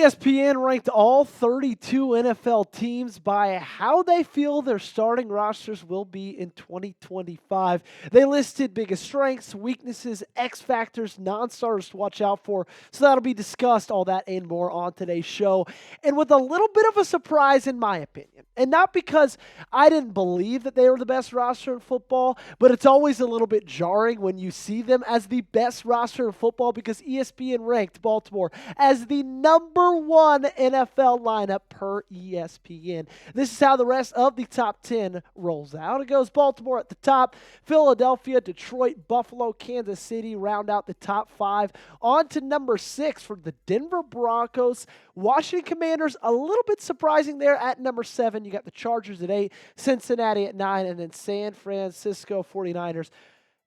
ESPN ranked all 32 NFL teams by how they feel their starting rosters will be in 2025. They listed biggest strengths, weaknesses, X factors, non-starters to watch out for. So that'll be discussed, all that and more on today's show. And with a little bit of a surprise in my opinion. And not because I didn't believe that they were the best roster in football, but it's always a little bit jarring when you see them as the best roster in football because ESPN ranked Baltimore as the number one NFL lineup per ESPN. This is how the rest of the top 10 rolls out. It goes Baltimore at the top, Philadelphia, Detroit, Buffalo, Kansas City round out the top 5. On to number 6 for the Denver Broncos. Washington Commanders, a little bit surprising there at number 7. You got the Chargers at 8, Cincinnati at 9, and then San Francisco 49ers.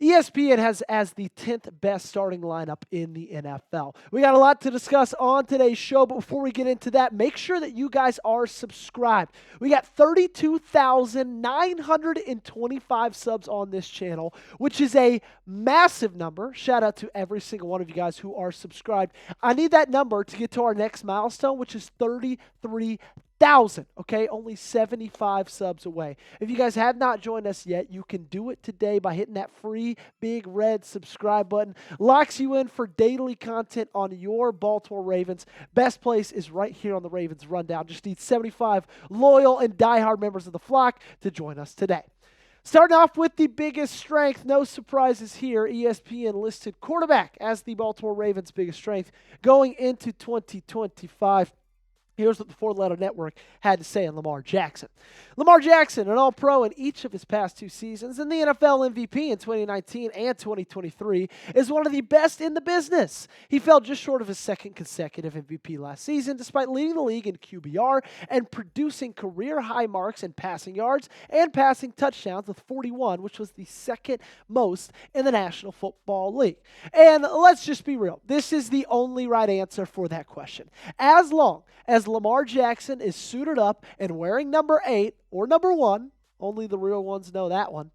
ESPN has as the 10th best starting lineup in the NFL. We got a lot to discuss on today's show, but before we get into that, make sure that you guys are subscribed. We got 32,925 subs on this channel, which is a massive number. Shout out to every single one of you guys who are subscribed. I need that number to get to our next milestone, which is 33,000. Okay, only 75 subs away. If you guys have not joined us yet, you can do it today by hitting that free big red subscribe button. Locks you in for daily content on your Baltimore Ravens. Best place is right here on the Ravens Rundown. Just need 75 loyal and diehard members of the flock to join us today. Starting off with the biggest strength, no surprises here. ESPN listed quarterback as the Baltimore Ravens' biggest strength going into 2025. Here's what the four-letter network had to say on Lamar Jackson. Lamar Jackson, an All-Pro in each of his past 2 seasons, and the NFL MVP in 2019 and 2023, is one of the best in the business. He fell just short of his second consecutive MVP last season, despite leading the league in QBR and producing career-high marks in passing yards and passing touchdowns with 41, which was the second most in the National Football League. And let's just be real. This is the only right answer for that question. As long as Lamar Jackson is suited up and wearing number 8 or number 1, only the real ones know that one,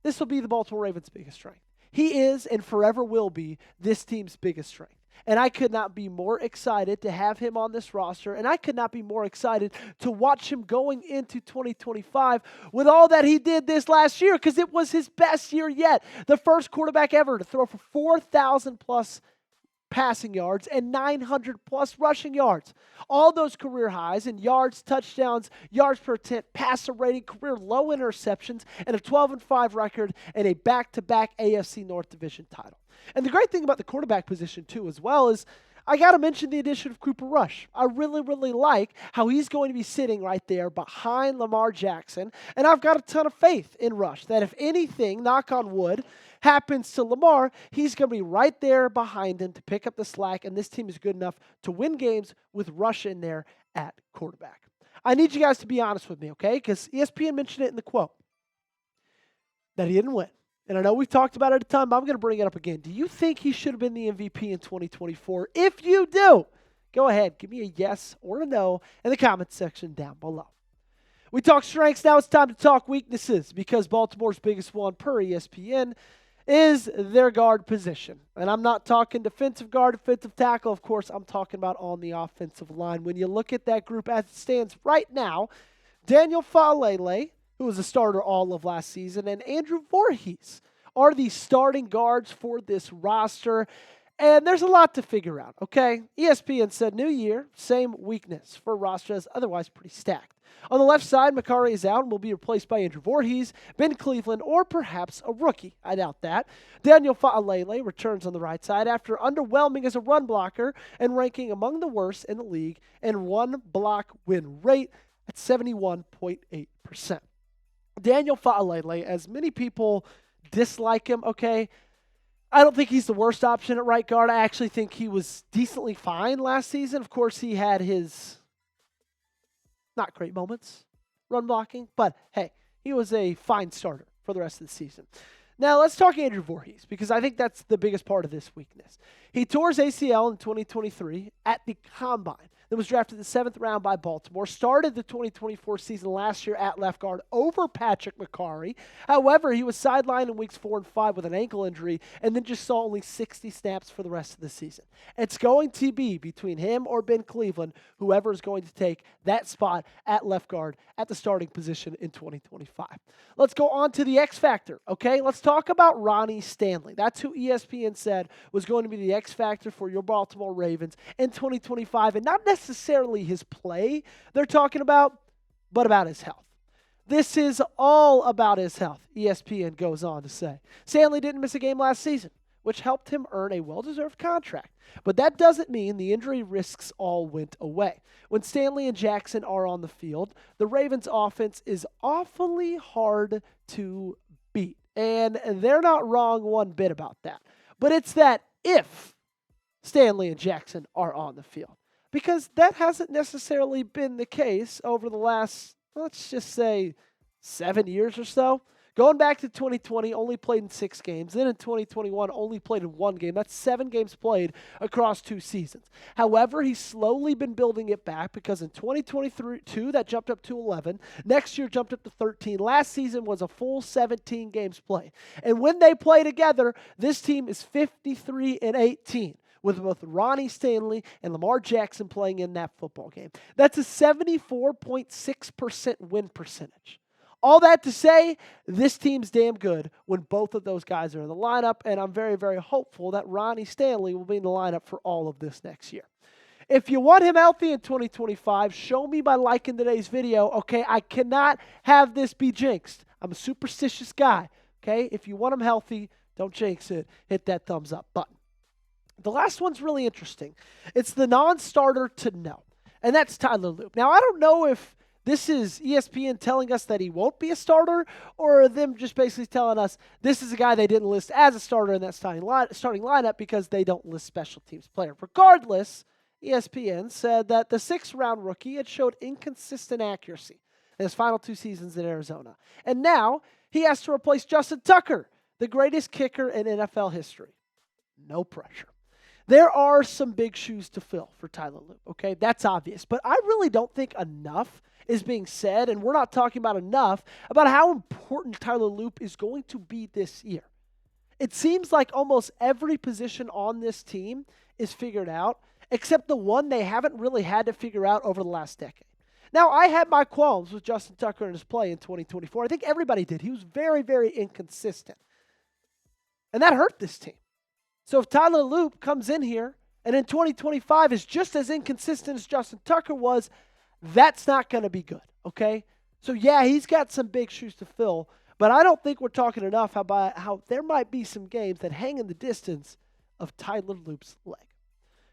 this will be the Baltimore Ravens' biggest strength. He is and forever will be this team's biggest strength. And I could not be more excited to have him on this roster, and I could not be more excited to watch him going into 2025 with all that he did this last year because it was his best year yet. The first quarterback ever to throw for 4,000 plus passing yards and 900 plus rushing yards. All those career highs in yards, touchdowns, yards per attempt, passer rating, career low interceptions, and a 12-5 record and a back-to-back AFC North Division title. And the great thing about the quarterback position too as well is I got to mention the addition of Cooper Rush. I really, really like how he's going to be sitting right there behind Lamar Jackson. And I've got a ton of faith in Rush that if anything, knock on wood, happens to Lamar, he's going to be right there behind him to pick up the slack, and this team is good enough to win games with Rush in there at quarterback. I need you guys to be honest with me, okay? Because ESPN mentioned it in the quote that he didn't win. And I know we've talked about it a ton, but I'm going to bring it up again. Do you think he should have been the MVP in 2024? If you do, go ahead, give me a yes or a no in the comment section down below. We talk strengths, now it's time to talk weaknesses because Baltimore's biggest one per ESPN is their guard position. And I'm not talking defensive guard, defensive tackle. Of course, I'm talking about on the offensive line. When you look at that group as it stands right now, Daniel Falele, who was a starter all of last season, and Andrew Vorhees are the starting guards for this roster. And there's a lot to figure out, okay? ESPN said new year, same weakness for roster as otherwise pretty stacked. On the left side, Makari is out and will be replaced by Andrew Vorhees, Ben Cleveland, or perhaps a rookie. I doubt that. Daniel Fa'alele returns on the right side after underwhelming as a run blocker and ranking among the worst in the league in one block win rate at 71.8%. Daniel Fa'alele, as many people dislike him, okay, I don't think he's the worst option at right guard. I actually think he was decently fine last season. Of course, he had his not great moments, run blocking, but hey, he was a fine starter for the rest of the season. Now, let's talk Andrew Vorhees because I think that's the biggest part of this weakness. He tore his ACL in 2023 at the Combine. then was drafted in the 7th round by Baltimore, started the 2024 season last year at left guard over Patrick McCarry. However, he was sidelined in weeks 4 and 5 with an ankle injury and then just saw only 60 snaps for the rest of the season. It's going to be between him or Ben Cleveland, whoever is going to take that spot at left guard at the starting position in 2025. Let's go on to the X Factor, okay? Let's talk about Ronnie Stanley. That's who ESPN said was going to be the X Factor for your Baltimore Ravens in 2025, and not necessarily his play they're talking about, but about his health. This is all about his health, ESPN goes on to say. Stanley didn't miss a game last season, which helped him earn a well-deserved contract. But that doesn't mean the injury risks all went away. When Stanley and Jackson are on the field, the Ravens' offense is awfully hard to beat. And they're not wrong one bit about that. But it's that if Stanley and Jackson are on the field. Because that hasn't necessarily been the case over the last, let's just say, 7 years or so. Going back to 2020, only played in 6 games. Then in 2021, only played in 1 game. That's 7 games played across 2 seasons. However, he's slowly been building it back because in 2022, that jumped up to 11. Next year, jumped up to 13. Last season was a full 17 games played. And when they play together, this team is 53-18. With both Ronnie Stanley and Lamar Jackson playing in that football game. That's a 74.6% win percentage. All that to say, this team's damn good when both of those guys are in the lineup, and I'm very, very hopeful that Ronnie Stanley will be in the lineup for all of this next year. If you want him healthy in 2025, show me by liking today's video, okay? I cannot have this be jinxed. I'm a superstitious guy, okay? If you want him healthy, don't jinx it. Hit that thumbs up button. The last one's really interesting. It's the non-starter to know, and that's Tyler Loop. Now, I don't know if this is ESPN telling us that he won't be a starter or them just basically telling us this is a guy they didn't list as a starter in that starting lineup because they don't list special teams player. Regardless, ESPN said that the 6th-round rookie had showed inconsistent accuracy in his final 2 seasons in Arizona. And now he has to replace Justin Tucker, the greatest kicker in NFL history. No pressure. There are some big shoes to fill for Tyler Loop, okay? That's obvious. But I really don't think enough is being said, and we're not talking about enough, about how important Tyler Loop is going to be this year. It seems like almost every position on this team is figured out, except the one they haven't really had to figure out over the last decade. Now, I had my qualms with Justin Tucker and his play in 2024. I think everybody did. He was very, very inconsistent. And that hurt this team. So if Tyler Loop comes in here and in 2025 is just as inconsistent as Justin Tucker was, that's not going to be good, okay? So, yeah, he's got some big shoes to fill, but I don't think we're talking enough about how there might be some games that hang in the distance of Tyler Loop's leg.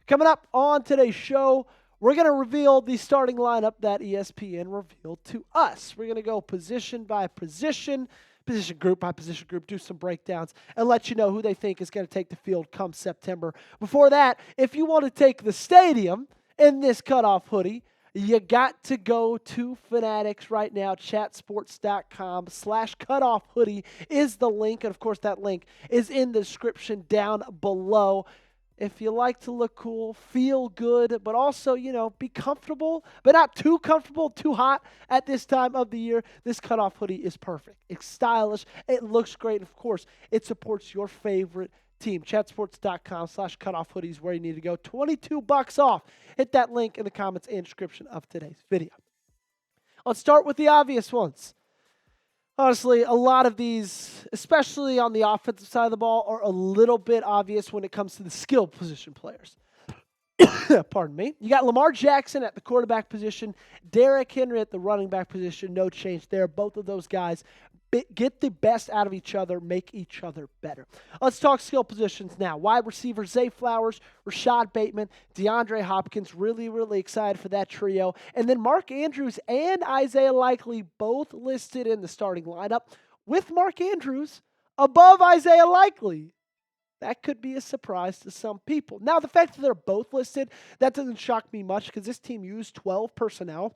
Coming up on today's show, we're going to reveal the starting lineup that ESPN revealed to us. We're going to go position by position group by position group, do some breakdowns, and let you know who they think is going to take the field come September. Before that, if you want to take the stadium in this cutoff hoodie, you got to go to Fanatics right now. Chatsports.com/cutoff hoodie is the link. And, of course, that link is in the description down below. If you like to look cool, feel good, but also, be comfortable, but not too comfortable, too hot at this time of the year, this cutoff hoodie is perfect. It's stylish. It looks great. And, of course, it supports your favorite team. Chatsports.com/cutoff hoodie is where you need to go. $22 off. Hit that link in the comments and description of today's video. Let's start with the obvious ones. Honestly, a lot of these, especially on the offensive side of the ball, are a little bit obvious when it comes to the skill position players. Pardon me. You got Lamar Jackson at the quarterback position, Derrick Henry at the running back position. No change there. Both of those guys get the best out of each other, make each other better. Let's talk skill positions now. Wide receiver, Zay Flowers, Rashad Bateman, DeAndre Hopkins. Really, really excited for that trio. And then Mark Andrews and Isaiah Likely both listed in the starting lineup with Mark Andrews above Isaiah Likely. That could be a surprise to some people. Now, the fact that they're both listed, that doesn't shock me much because this team used 12 personnel,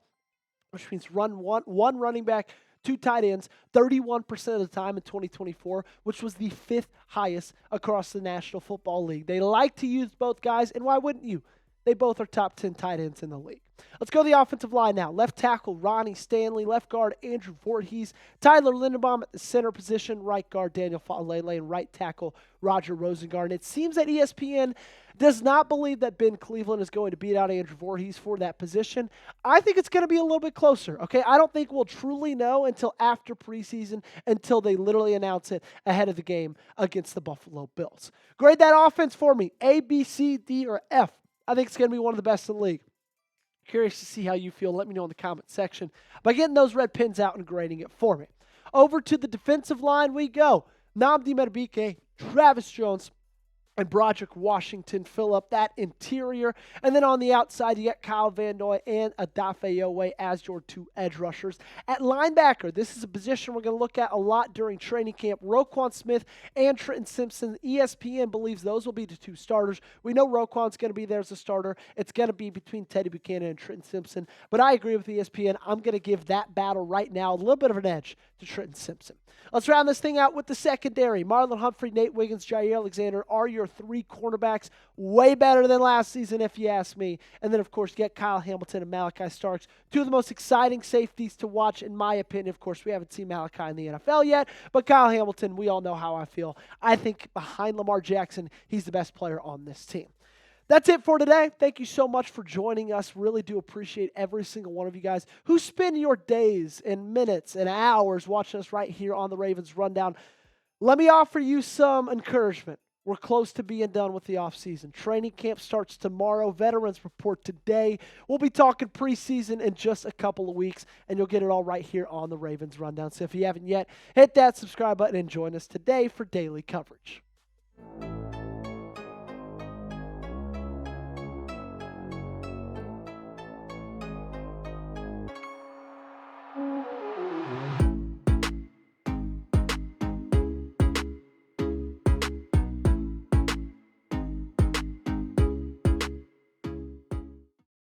which means run one running back, 2 tight ends, 31% of the time in 2024, which was the 5th highest across the National Football League. They like to use both guys, and why wouldn't you? They both are top 10 tight ends in the league. Let's go to the offensive line now. Left tackle, Ronnie Stanley. Left guard, Andrew Vorhees. Tyler Linderbaum at the center position. Right guard, Daniel Falele. And right tackle, Roger Rosengard. And it seems that ESPN does not believe that Ben Cleveland is going to beat out Andrew Vorhees for that position. I think it's going to be a little bit closer, okay? I don't think we'll truly know until after preseason, until they literally announce it ahead of the game against the Buffalo Bills. Grade that offense for me, A, B, C, D, or F. I think it's going to be one of the best in the league. Curious to see how you feel. Let me know in the comment section by getting those red pins out and grading it for me. Over to the defensive line we go. Nnamdi Madubuike, Travis Jones, and Broderick Washington fill up that interior. And then on the outside, you got Kyle Van Noy and Odafe Oweh as your two edge rushers. At linebacker, this is a position we're going to look at a lot during training camp. Roquan Smith and Trenton Simpson. ESPN believes those will be the two starters. We know Roquan's going to be there as a starter. It's going to be between Teddy Buchanan and Trenton Simpson. But I agree with ESPN. I'm going to give that battle right now a little bit of an edge to Trenton Simpson. Let's round this thing out with the secondary. Marlon Humphrey, Nate Wiggins, Jair Alexander are your three cornerbacks. Way better than last season, if you ask me. And then, of course, you get Kyle Hamilton and Malachi Starks, two of the most exciting safeties to watch, in my opinion. Of course, we haven't seen Malachi in the NFL yet, but Kyle Hamilton, we all know how I feel. I think behind Lamar Jackson, he's the best player on this team. That's it for today. Thank you so much for joining us. Really do appreciate every single one of you guys who spend your days and minutes and hours watching us right here on the Ravens Rundown. Let me offer you some encouragement. We're close to being done with the offseason. Training camp starts tomorrow. Veterans report today. We'll be talking preseason in just a couple of weeks, and you'll get it all right here on the Ravens Rundown. So if you haven't yet, hit that subscribe button and join us today for daily coverage.